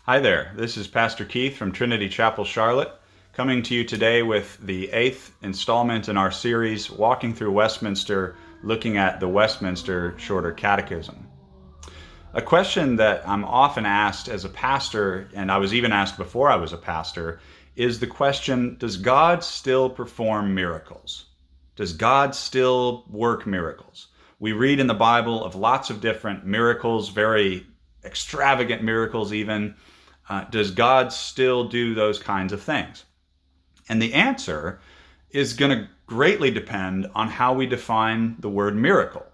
Hi there, this is Pastor Keith from Trinity Chapel, Charlotte, coming to you today with the 8th installment in our series, Walking Through Westminster, looking at the Westminster Shorter Catechism. A question that I'm often asked as a pastor, and I was even asked before I was a pastor, is the question, does God still perform miracles? Does God still work miracles? We read in the Bible of lots of different miracles, very extravagant miracles even. Does God still do those kinds of things? And the answer is going to greatly depend on how we define the word miracle.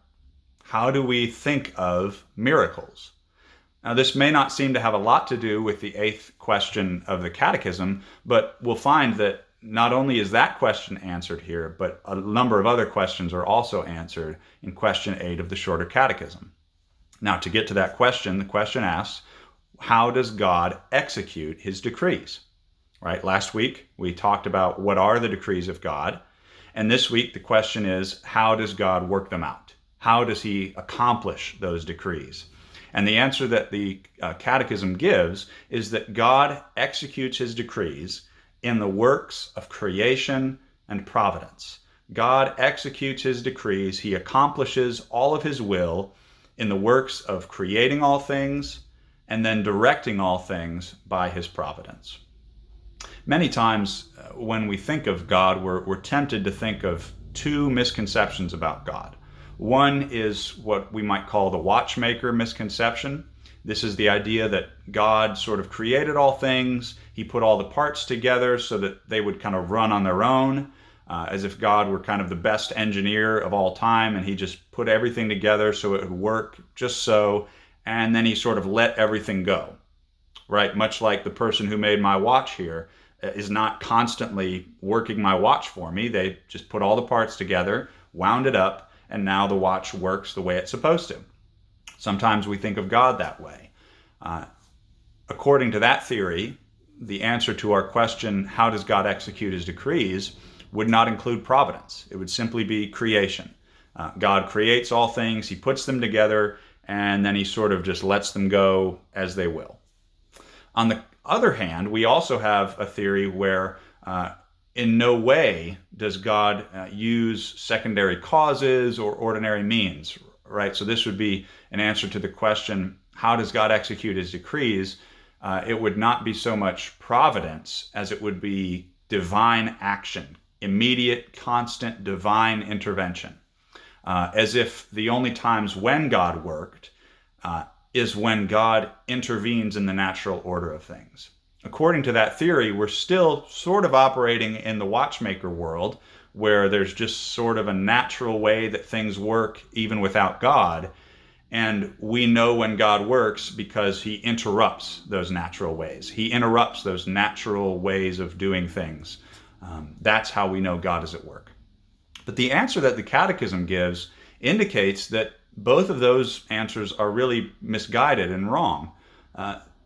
How do we think of miracles? Now, this may not seem to have a lot to do with the 8th question of the Catechism, but we'll find that not only is that question answered here, but a number of other questions are also answered in question 8 of the Shorter Catechism. Now, to get to that question, the question asks, how does God execute his decrees? Right? Last week, we talked about what are the decrees of God. And this week, the question is, how does God work them out? How does he accomplish those decrees? And the answer that the Catechism gives is that God executes his decrees in the works of creation and providence. God executes his decrees. He accomplishes all of his will in the works of creating all things and then directing all things by his providence. Many times when we think of God, we're tempted to think of two misconceptions about God. One is what we might call the watchmaker misconception. This is the idea that God sort of created all things. He put all the parts together so that they would kind of run on their own, as if God were kind of the best engineer of all time, and he just put everything together so it would work just so, and then he sort of let everything go, right? Much like the person who made my watch here is not constantly working my watch for me. They just put all the parts together, wound it up, and now the watch works the way it's supposed to. Sometimes we think of God that way. According to that theory, the answer to our question, how does God execute his decrees, would not include providence. It would simply be creation. God creates all things, he puts them together, and then he sort of just lets them go as they will. On the other hand, we also have a theory where in no way does God use secondary causes or ordinary means, right? So this would be an answer to the question, how does God execute his decrees? It would not be so much providence as it would be divine action, immediate, constant divine intervention. As if the only times when God worked is when God intervenes in the natural order of things. According to that theory, we're still sort of operating in the watchmaker world, where there's just sort of a natural way that things work even without God. And we know when God works because he interrupts those natural ways. He interrupts those natural ways of doing things. That's how we know God is at work. But the answer that the Catechism gives indicates that both of those answers are really misguided and wrong.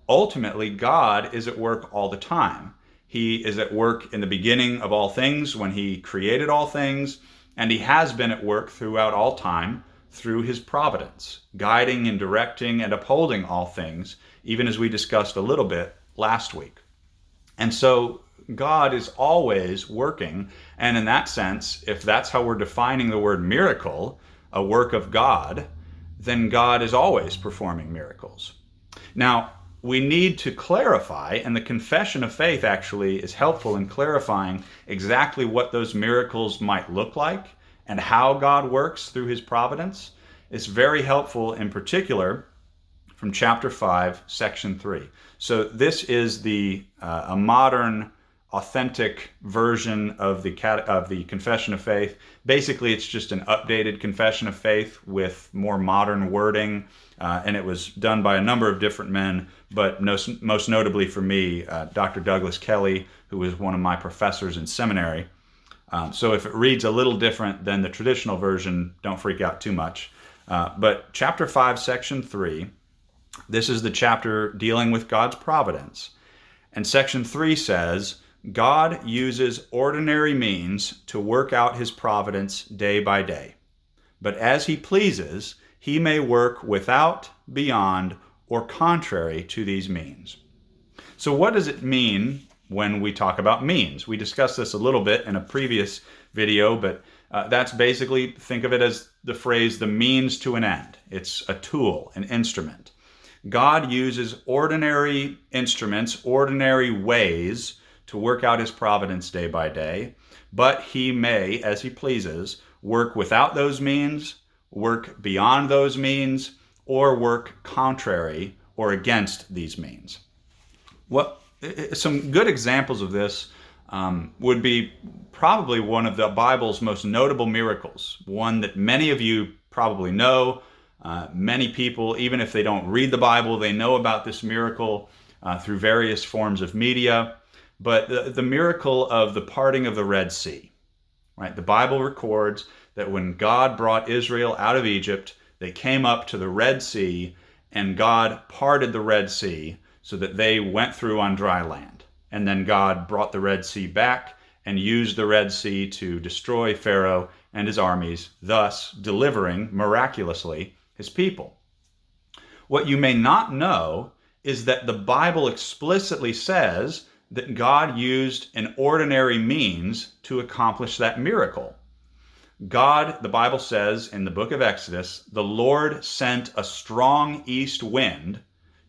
Ultimately, God is at work all the time. He is at work in the beginning of all things when he created all things, and he has been at work throughout all time through his providence, guiding and directing and upholding all things, even as we discussed a little bit last week. And so God is always working, and in that sense, if that's how we're defining the word miracle, a work of God, then God is always performing miracles. Now, we need to clarify, and the confession of faith actually is helpful in clarifying exactly what those miracles might look like and how God works through his providence. It's very helpful in particular from chapter 5, section 3. So this is a modern, authentic version of the Confession of Faith. Basically, it's just an updated Confession of Faith with more modern wording, and it was done by a number of different men, but most notably for me, Dr. Douglas Kelly, who was one of my professors in seminary. So if it reads a little different than the traditional version, don't freak out too much. But chapter 5, section 3, this is the chapter dealing with God's providence. And section 3 says, God uses ordinary means to work out his providence day by day. But as he pleases, he may work without, beyond, or contrary to these means. So what does it mean when we talk about means? We discussed this a little bit in a previous video, but that's basically, think of it as the phrase, the means to an end. It's a tool, an instrument. God uses ordinary instruments, ordinary ways to work out his providence day by day, but he may, as he pleases, work without those means, work beyond those means, or work contrary or against these means. Some good examples of this would be probably one of the Bible's most notable miracles, one that many of you probably know. Many people, even if they don't read the Bible, they know about this miracle through various forms of media. But the miracle of the parting of the Red Sea, right? The Bible records that when God brought Israel out of Egypt, they came up to the Red Sea, and God parted the Red Sea so that they went through on dry land. And then God brought the Red Sea back and used the Red Sea to destroy Pharaoh and his armies, thus delivering miraculously his people. What you may not know is that the Bible explicitly says that God used an ordinary means to accomplish that miracle. God, the Bible says in the book of Exodus, the Lord sent a strong east wind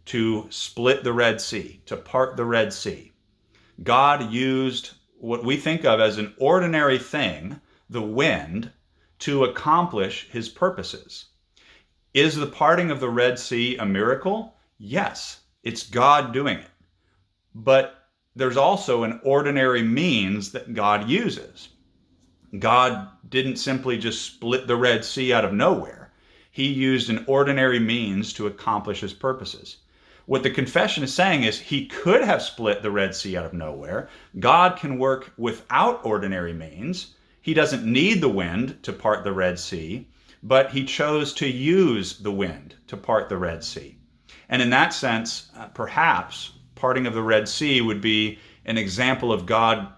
to split the Red Sea, to part the Red Sea. God used what we think of as an ordinary thing, the wind, to accomplish his purposes. Is the parting of the Red Sea a miracle? Yes, it's God doing it. But there's also an ordinary means that God uses. God didn't simply just split the Red Sea out of nowhere. He used an ordinary means to accomplish his purposes. What the confession is saying is he could have split the Red Sea out of nowhere. God can work without ordinary means. He doesn't need the wind to part the Red Sea, but he chose to use the wind to part the Red Sea. And in that sense, perhaps parting of the Red Sea would be an example of God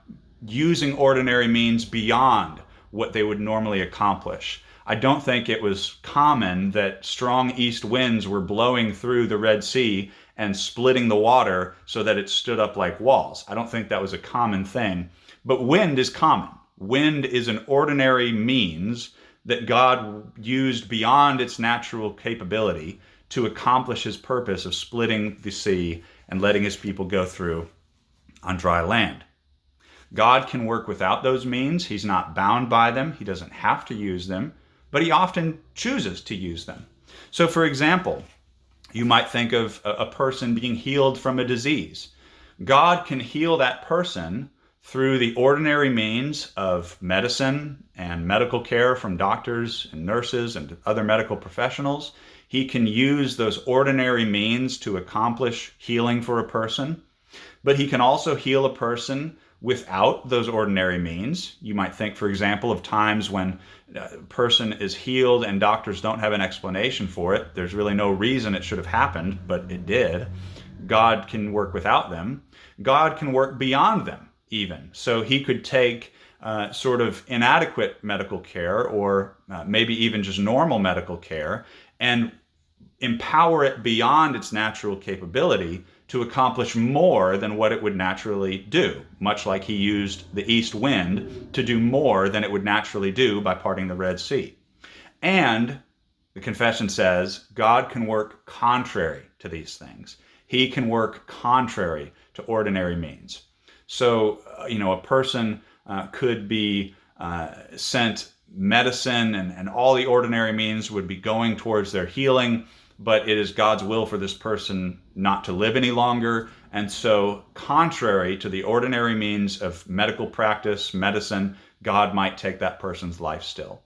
using ordinary means beyond what they would normally accomplish. I don't think it was common that strong east winds were blowing through the Red Sea and splitting the water so that it stood up like walls. I don't think that was a common thing. But wind is common. Wind is an ordinary means that God used beyond its natural capability to accomplish his purpose of splitting the sea and letting his people go through on dry land. God can work without those means. He's not bound by them. He doesn't have to use them, but he often chooses to use them. So, for example, you might think of a person being healed from a disease. God can heal that person through the ordinary means of medicine and medical care from doctors and nurses and other medical professionals. He can use those ordinary means to accomplish healing for a person, but he can also heal a person without those ordinary means. You might think, for example, of times when a person is healed and doctors don't have an explanation for it. There's really no reason it should have happened, but it did. God can work without them. God can work beyond them even. So he could take sort of inadequate medical care or maybe even just normal medical care and empower it beyond its natural capability to accomplish more than what it would naturally do, much like he used the east wind to do more than it would naturally do by parting the Red Sea. And the confession says God can work contrary to these things. He can work contrary to ordinary means. So, a person could be sent medicine and all the ordinary means would be going towards their healing, but it is God's will for this person not to live any longer. And so, contrary to the ordinary means of medical practice, medicine, God might take that person's life still.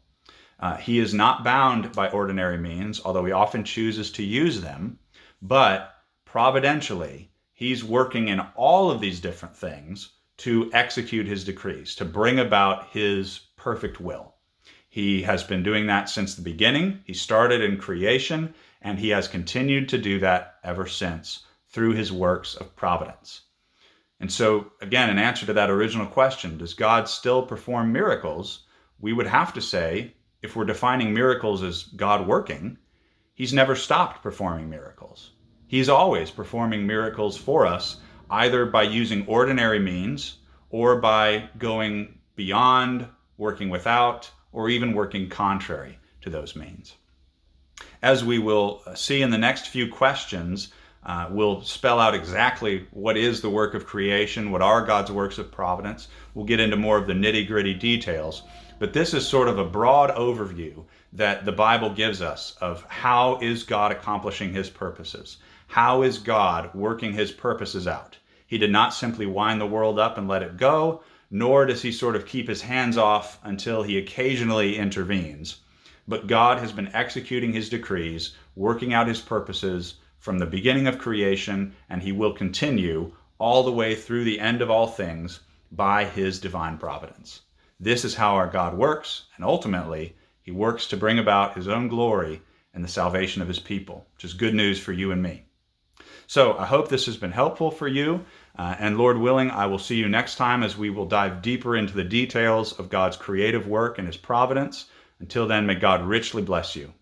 He is not bound by ordinary means, although he often chooses to use them, but providentially, he's working in all of these different things to execute his decrees, to bring about his perfect will. He has been doing that since the beginning. He started in creation, and he has continued to do that ever since through his works of providence. And so, again, in answer to that original question, does God still perform miracles? We would have to say, if we're defining miracles as God working, he's never stopped performing miracles. He's always performing miracles for us either by using ordinary means or by going beyond, working without, or even working contrary to those means. As we will see in the next few questions, we'll spell out exactly what is the work of creation, what are God's works of providence. We'll get into more of the nitty-gritty details, but this is sort of a broad overview that the Bible gives us of how is God accomplishing his purposes. How is God working his purposes out? He did not simply wind the world up and let it go, nor does he sort of keep his hands off until he occasionally intervenes. But God has been executing his decrees, working out his purposes from the beginning of creation, and he will continue all the way through the end of all things by his divine providence. This is how our God works, and ultimately, he works to bring about his own glory and the salvation of his people, which is good news for you and me. So I hope this has been helpful for you, and Lord willing, I will see you next time as we will dive deeper into the details of God's creative work and his providence. Until then, may God richly bless you.